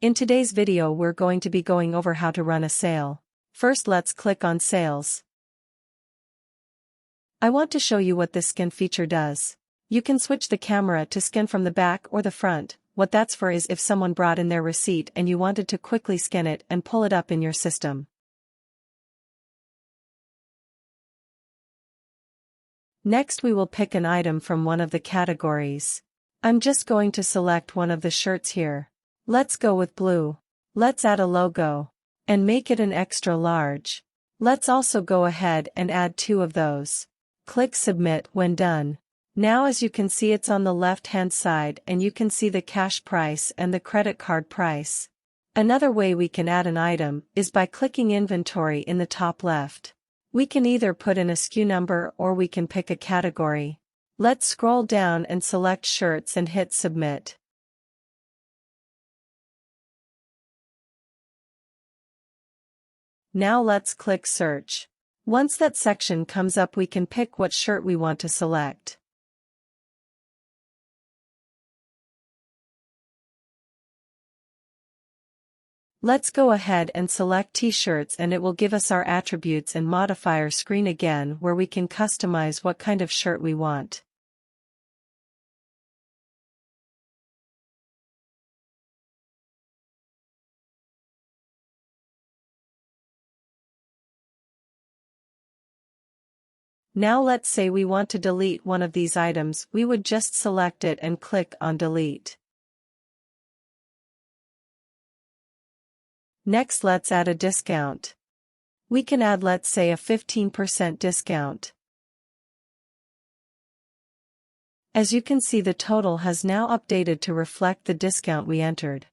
In today's video we're going to be going over how to run a sale. First let's click on Sales. I want to show you what this scan feature does. You can switch the camera to scan from the back or the front. What that's for is if someone brought in their receipt and you wanted to quickly scan it and pull it up in your system. Next we will pick an item from one of the categories. I'm just going to select one of the shirts here. Let's go with blue. Let's add a logo. And make it an extra large. Let's also go ahead and add 2 of those. Click Submit when done. Now as you can see it's on the left hand side and you can see the cash price and the credit card price. Another way we can add an item is by clicking Inventory in the top left. We can either put in a SKU number or we can pick a category. Let's scroll down and select shirts and hit Submit. Now let's click Search. Once that section comes up we can pick what shirt we want to select. Let's go ahead and select T-shirts and it will give us our attributes and modifier screen again where we can customize what kind of shirt we want. Now let's say we want to delete one of these items, we would just select it and click on Delete. Next let's add a discount. We can add let's say a 15% discount. As you can see the total has now updated to reflect the discount we entered.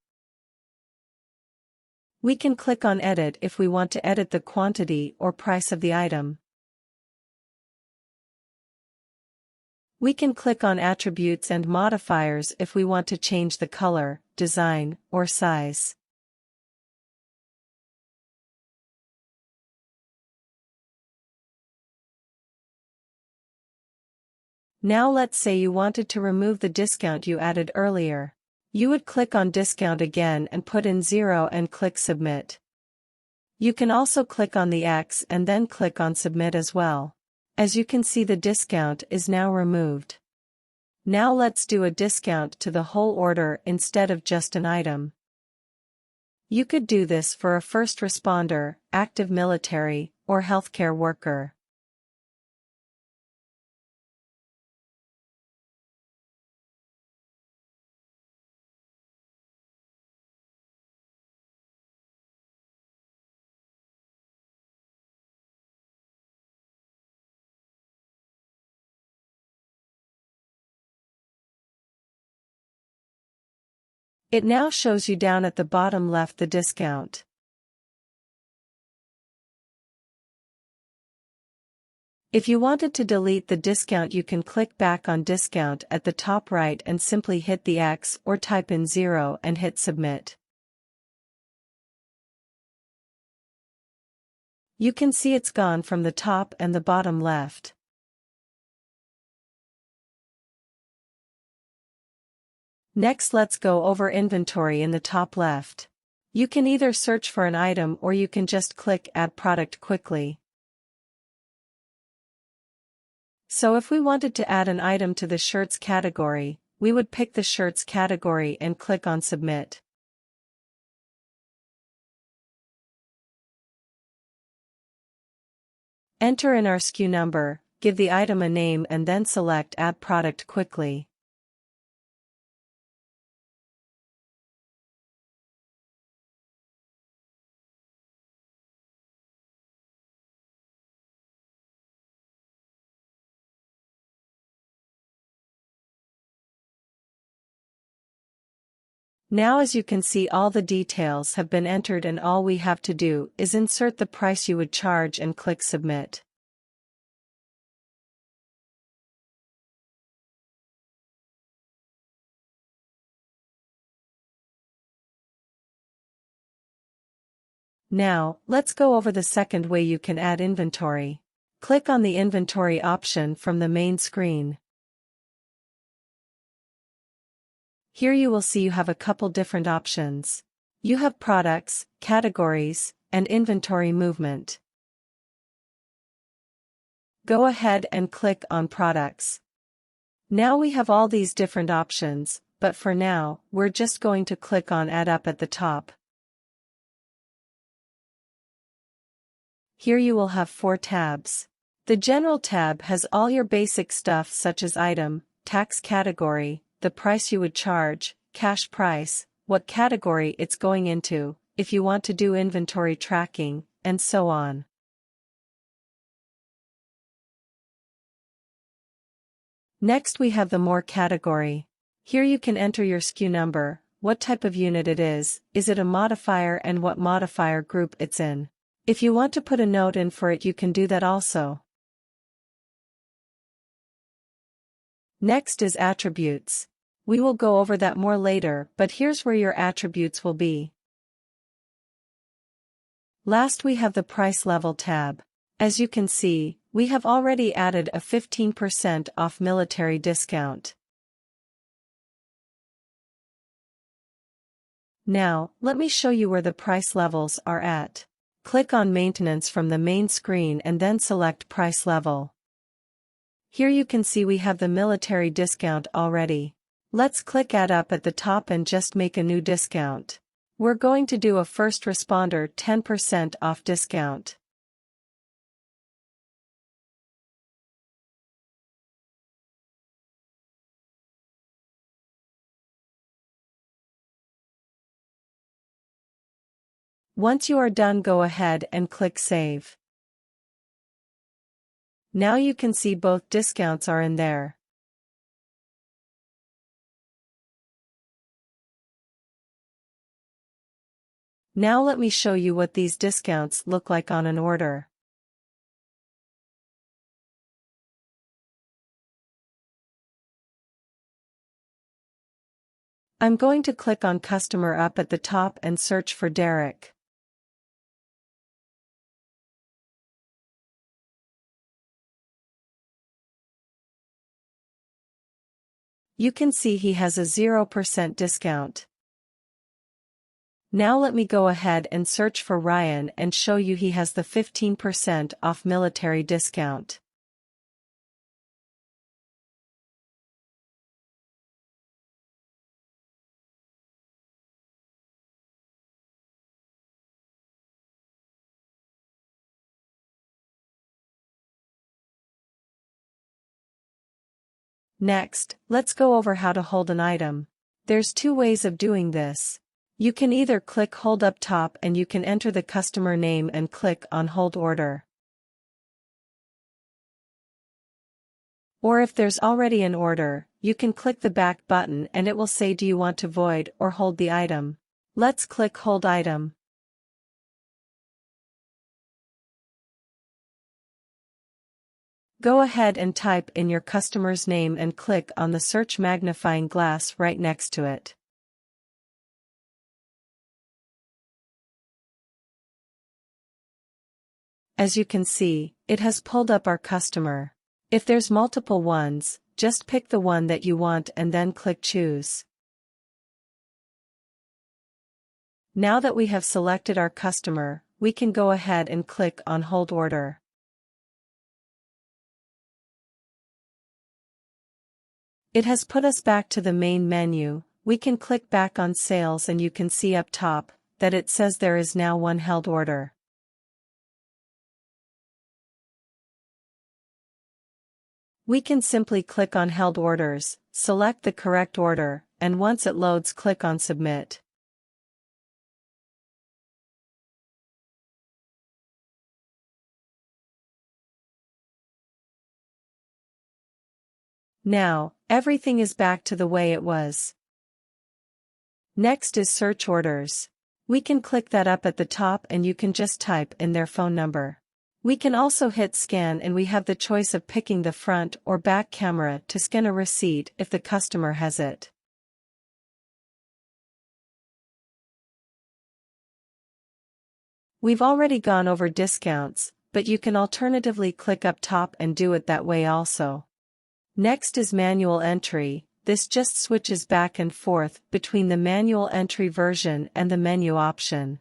We can click on Edit if we want to edit the quantity or price of the item. We can click on Attributes and Modifiers if we want to change the color, design, or size. Now let's say you wanted to remove the discount you added earlier. You would click on Discount again and put in 0 and click Submit. You can also click on the X and then click on Submit as well. As you can see the discount is now removed. Now let's do a discount to the whole order instead of just an item. You could do this for a first responder, active military, or healthcare worker. It now shows you down at the bottom left the discount. If you wanted to delete the discount you can click back on Discount at the top right and simply hit the X or type in 0 and hit Submit. You can see it's gone from the top and the bottom left. Next let's go over Inventory in the top left. You can either search for an item or you can just click Add Product quickly. So if we wanted to add an item to the shirts category, we would pick the shirts category and click on Submit. Enter in our SKU number, give the item a name and then select Add Product quickly. Now as you can see all the details have been entered and all we have to do is insert the price you would charge and click Submit. Now, let's go over the second way you can add inventory. Click on the Inventory option from the main screen. Here you will see you have a couple different options. You have products, categories, and inventory movement. Go ahead and click on Products. Now we have all these different options, but for now, we're just going to click on Add Up at the top. Here you will have 4 tabs. The General tab has all your basic stuff such as item, tax category, the price you would charge, cash price, what category it's going into, if you want to do inventory tracking, and so on. Next we have the More category. Here you can enter your SKU number, what type of unit it is it a modifier and what modifier group it's in. If you want to put a note in for it you can do that also. Next is Attributes. We will go over that more later, but here's where your attributes will be. Last we have the Price Level tab. As you can see, we have already added a 15% off military discount. Now, let me show you where the price levels are at. Click on Maintenance from the main screen and then select Price Level. Here you can see we have the military discount already. Let's click Add Up at the top and just make a new discount. We're going to do a first responder 10% off discount. Once you are done, go ahead and click Save. Now you can see both discounts are in there. Now let me show you what these discounts look like on an order. I'm going to click on Customer up at the top and search for Derek. You can see he has a 0% discount. Now let me go ahead and search for Ryan and show you he has the 15% off military discount. Next, let's go over how to hold an item. There's 2 ways of doing this. You can either click Hold up top and you can enter the customer name and click on Hold Order. Or if there's already an order, you can click the back button and it will say do you want to void or hold the item. Let's click Hold Item. Go ahead and type in your customer's name and click on the search magnifying glass right next to it. As you can see, it has pulled up our customer. If there's multiple ones, just pick the one that you want and then click Choose. Now that we have selected our customer, we can go ahead and click on Hold Order. It has put us back to the main menu. We can click back on Sales and you can see up top that it says there is now one held order. We can simply click on Held Orders, select the correct order, and once it loads click on Submit. Now, everything is back to the way it was. Next is Search Orders. We can click that up at the top and you can just type in their phone number. We can also hit Scan and we have the choice of picking the front or back camera to scan a receipt if the customer has it. We've already gone over discounts, but you can alternatively click up top and do it that way also. Next is Manual Entry. this just switches back and forth between the manual entry version and the menu option.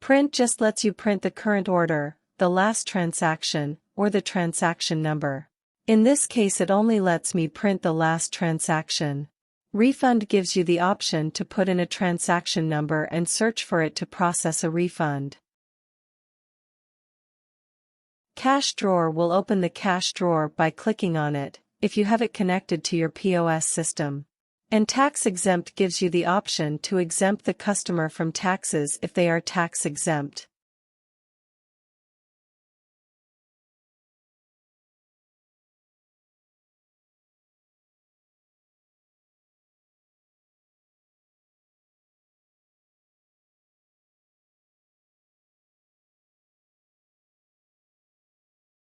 Print just lets you print the current order, the last transaction, or the transaction number. In this case it only lets me print the last transaction. Refund gives you the option to put in a transaction number and search for it to process a refund. Cash drawer will open the cash drawer by clicking on it, if you have it connected to your POS system. And tax exempt gives you the option to exempt the customer from taxes if they are tax exempt.